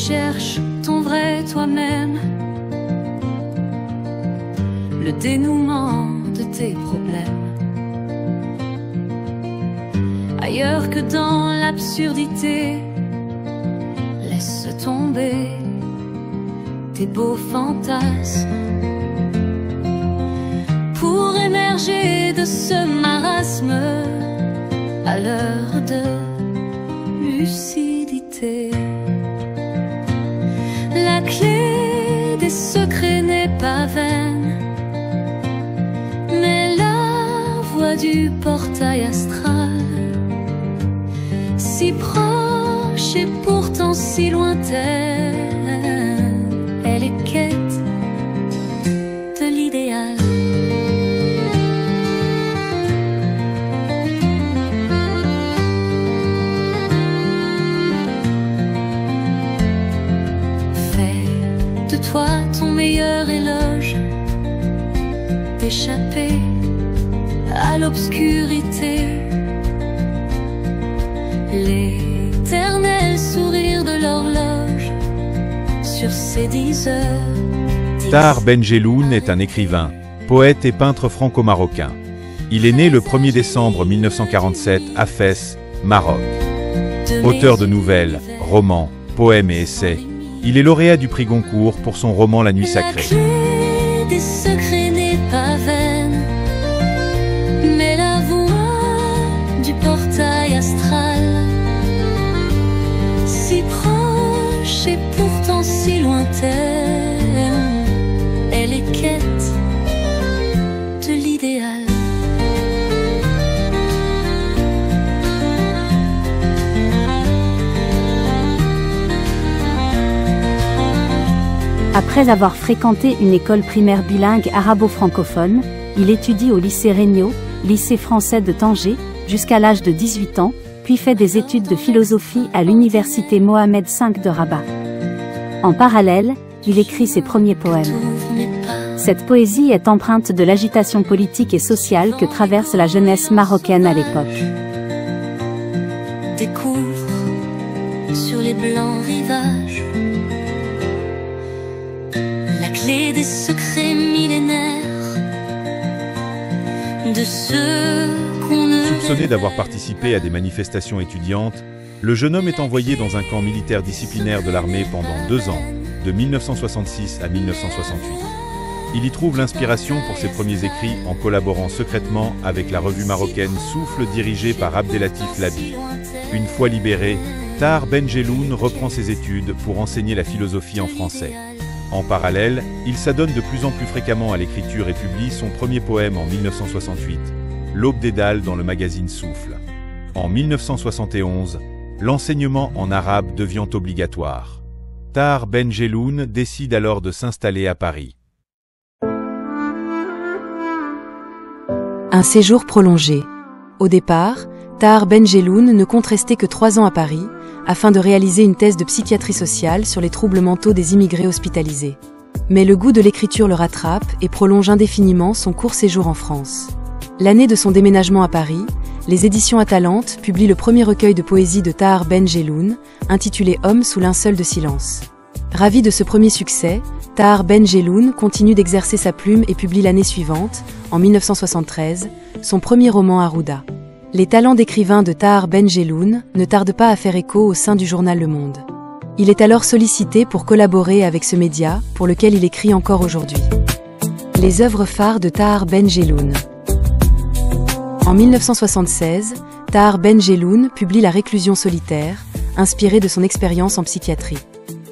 cherches ton vrai toi-même, le dénouement de tes problèmes. Ailleurs que dans l'absurdité, laisse tomber tes beaux fantasmes pour émerger de ce marasme à l'heure de lucidité. La clé des secrets n'est pas vaine, mais la voie du portail astral, si proche et pourtant si lointaine, elle est quête de l'idéal. Fais de toi ton meilleur éloge, d'échapper à l'obscurité, l'éternel sourire de l'horloge sur ses 10 heures. Tahar Ben Jelloun est un écrivain, poète et peintre franco-marocain. Il est né le 1er décembre 1947 à Fès, Maroc. Auteur de nouvelles, romans, poèmes et essais, il est lauréat du prix Goncourt pour son roman La Nuit Sacrée. La clé des secrets n'est pas vaine, mais la voie du portail astral, si proche et pourtant si lointaine, elle est quête de l'idéal. Après avoir fréquenté une école primaire bilingue arabo-francophone, il étudie au lycée Regnault, lycée français de Tanger, jusqu'à l'âge de 18 ans, puis fait des études de philosophie à l'université Mohamed V de Rabat. En parallèle, il écrit ses premiers poèmes. Cette poésie est empreinte de l'agitation politique et sociale que traverse la jeunesse marocaine à l'époque. Découvre sur les blancs rivages la clé des secrets millénaires de ceux qu'on ne... Soupçonné d'avoir participé à des manifestations étudiantes, le jeune homme est envoyé dans un camp militaire disciplinaire de l'armée pendant 2 ans, de 1966 à 1968. Il y trouve l'inspiration pour ses premiers écrits en collaborant secrètement avec la revue marocaine Souffle dirigée par Abdelatif Labi. Une fois libéré, Tahar Ben Jelloun reprend ses études pour enseigner la philosophie en français. En parallèle, il s'adonne de plus en plus fréquemment à l'écriture et publie son premier poème en 1968, L'Aube des Dalles dans le magazine Souffle. En 1971, l'enseignement en arabe devient obligatoire. Tahar Ben Jelloun décide alors de s'installer à Paris. Un séjour prolongé. Au départ, Tahar Ben Jelloun ne compte rester que 3 ans à Paris, afin de réaliser une thèse de psychiatrie sociale sur les troubles mentaux des immigrés hospitalisés. Mais le goût de l'écriture le rattrape et prolonge indéfiniment son court séjour en France. L'année de son déménagement à Paris, les éditions Atalante publient le premier recueil de poésie de Tahar Ben Jelloun, intitulé Homme sous linceul de silence. Ravi de ce premier succès, Tahar Ben Jelloun continue d'exercer sa plume et publie l'année suivante, en 1973, son premier roman Arruda. Les talents d'écrivain de Tahar Ben Jelloun ne tardent pas à faire écho au sein du journal Le Monde. Il est alors sollicité pour collaborer avec ce média, pour lequel il écrit encore aujourd'hui. Les œuvres phares de Tahar Ben Jelloun. En 1976, Tahar Ben Jelloun publie La réclusion solitaire, inspirée de son expérience en psychiatrie.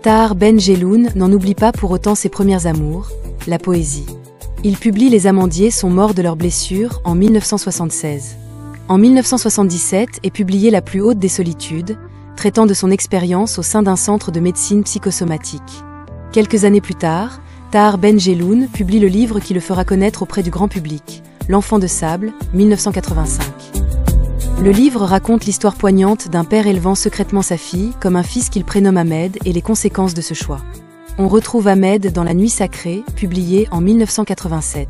Tahar Ben Jelloun n'en oublie pas pour autant ses premières amours, la poésie. Il publie Les Amandiers sont morts de leurs blessures en 1976. En 1977 est publiée La plus haute des solitudes, traitant de son expérience au sein d'un centre de médecine psychosomatique. Quelques années plus tard, Tahar Ben Jelloun publie le livre qui le fera connaître auprès du grand public, L'Enfant de sable, 1985. Le livre raconte l'histoire poignante d'un père élevant secrètement sa fille comme un fils qu'il prénomme Ahmed et les conséquences de ce choix. On retrouve Ahmed dans La Nuit Sacrée, publiée en 1987.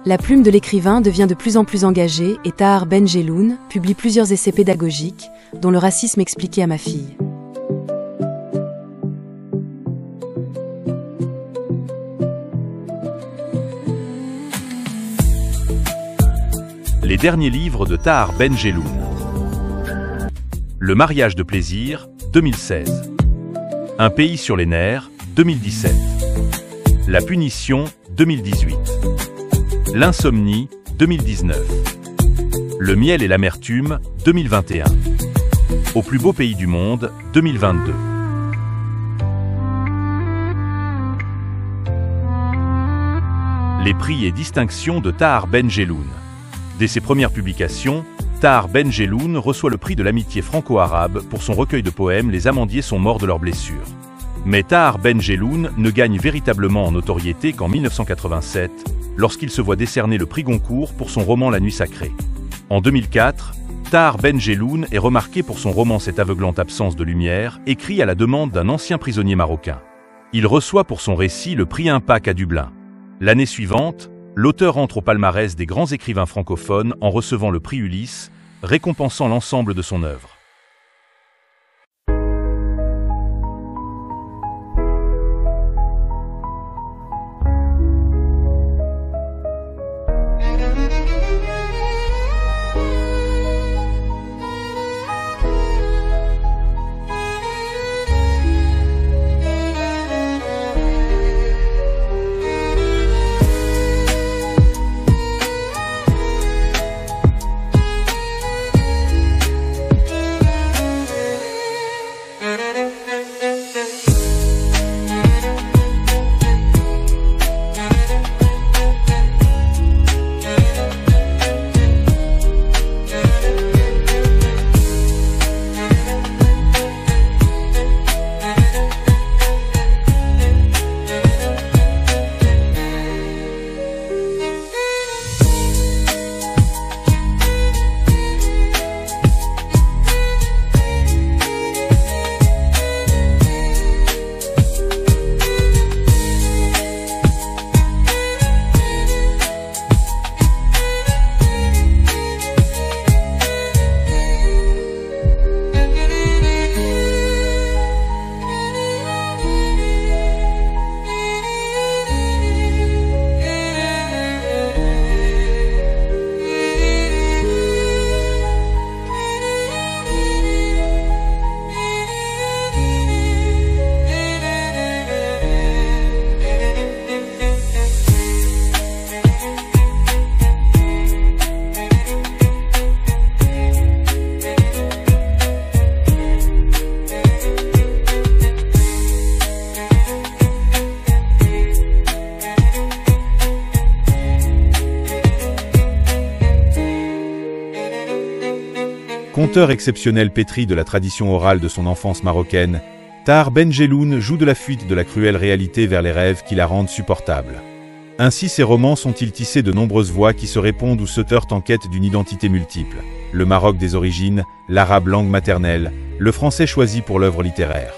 La plume de l'écrivain devient de plus en plus engagée et Tahar Ben Jelloun publie plusieurs essais pédagogiques, dont Le racisme expliqué à ma fille. Les derniers livres de Tahar Ben Jelloun. Le mariage de plaisir, 2016. Un pays sur les nerfs, 2017. La punition, 2018. L'insomnie, 2019. Le miel et l'amertume, 2021. Au plus beau pays du monde, 2022. Les prix et distinctions de Tahar Ben Jelloun. Dès ses premières publications, Tahar Ben Jelloun reçoit le prix de l'amitié franco-arabe pour son recueil de poèmes « Les amandiers sont morts de leurs blessures ». Mais Tahar Ben Jelloun ne gagne véritablement en notoriété qu'en 1987, lorsqu'il se voit décerner le prix Goncourt pour son roman La Nuit sacrée. En 2004, Tahar Ben Jelloun est remarqué pour son roman Cette aveuglante absence de lumière, écrit à la demande d'un ancien prisonnier marocain. Il reçoit pour son récit le prix Impact à Dublin. L'année suivante, l'auteur entre au palmarès des grands écrivains francophones en recevant le prix Ulysse, récompensant l'ensemble de son œuvre. Conteur exceptionnel pétri de la tradition orale de son enfance marocaine, Tahar Ben Jelloun joue de la fuite de la cruelle réalité vers les rêves qui la rendent supportable. Ainsi ses romans sont-ils tissés de nombreuses voix qui se répondent ou se heurtent en quête d'une identité multiple. Le Maroc des origines, l'arabe langue maternelle, le français choisi pour l'œuvre littéraire.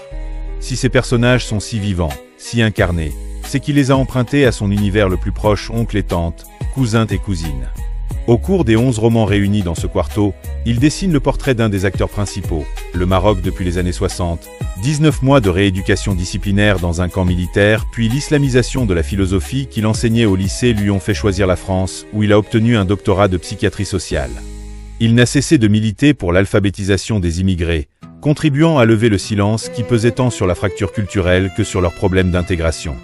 Si ces personnages sont si vivants, si incarnés, c'est qu'il les a empruntés à son univers le plus proche, oncles et tantes, cousins et cousines. Au cours des 11 romans réunis dans ce quarto, il dessine le portrait d'un des acteurs principaux, le Maroc depuis les années 60, 19 mois de rééducation disciplinaire dans un camp militaire, puis l'islamisation de la philosophie qu'il enseignait au lycée lui ont fait choisir la France, où il a obtenu un doctorat de psychiatrie sociale. Il n'a cessé de militer pour l'alphabétisation des immigrés, contribuant à lever le silence qui pesait tant sur la fracture culturelle que sur leurs problèmes d'intégration.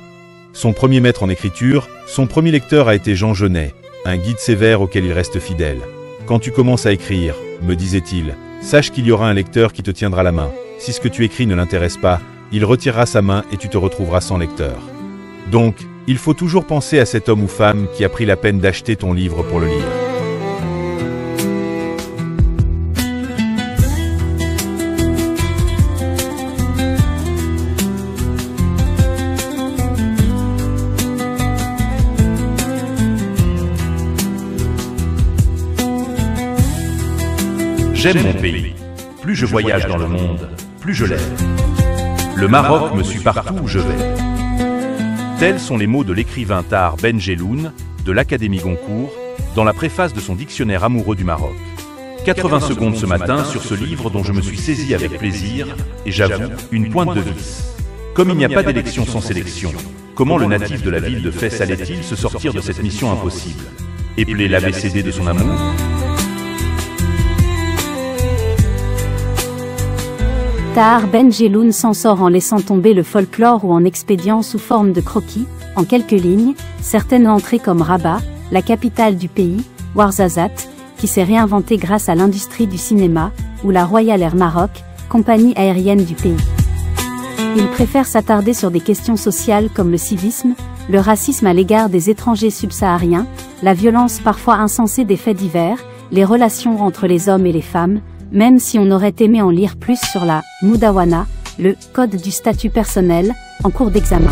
Son premier maître en écriture, son premier lecteur a été Jean Genet, un guide sévère auquel il reste fidèle. « Quand tu commences à écrire, me disait-il, sache qu'il y aura un lecteur qui te tiendra la main. Si ce que tu écris ne l'intéresse pas, il retirera sa main et tu te retrouveras sans lecteur. Donc, il faut toujours penser à cet homme ou femme qui a pris la peine d'acheter ton livre pour le lire. » J'aime mon pays. Plus je voyage dans le monde, plus je l'aime. Le Maroc me suit partout où je vais. Tels sont les mots de l'écrivain Tahar Ben Jelloun, de l'Académie Goncourt, dans la préface de son dictionnaire amoureux du Maroc. 80 secondes ce matin sur ce livre dont je me suis saisi avec plaisir, et j'avoue, une pointe de vis. Comme il n'y a pas d'élection sans sélection, comment le natif de la ville de Fès allait-il se sortir de cette mission impossible? Épeler l'ABCD de son amour? Tahar Ben Jelloun s'en sort en laissant tomber le folklore ou en expédiant sous forme de croquis, en quelques lignes, certaines entrées comme Rabat, la capitale du pays, Ouarzazate, qui s'est réinventée grâce à l'industrie du cinéma, ou la Royal Air Maroc, compagnie aérienne du pays. Il préfère s'attarder sur des questions sociales comme le civisme, le racisme à l'égard des étrangers subsahariens, la violence parfois insensée des faits divers, les relations entre les hommes et les femmes, même si on aurait aimé en lire plus sur la Moudawana, le code du statut personnel, en cours d'examen.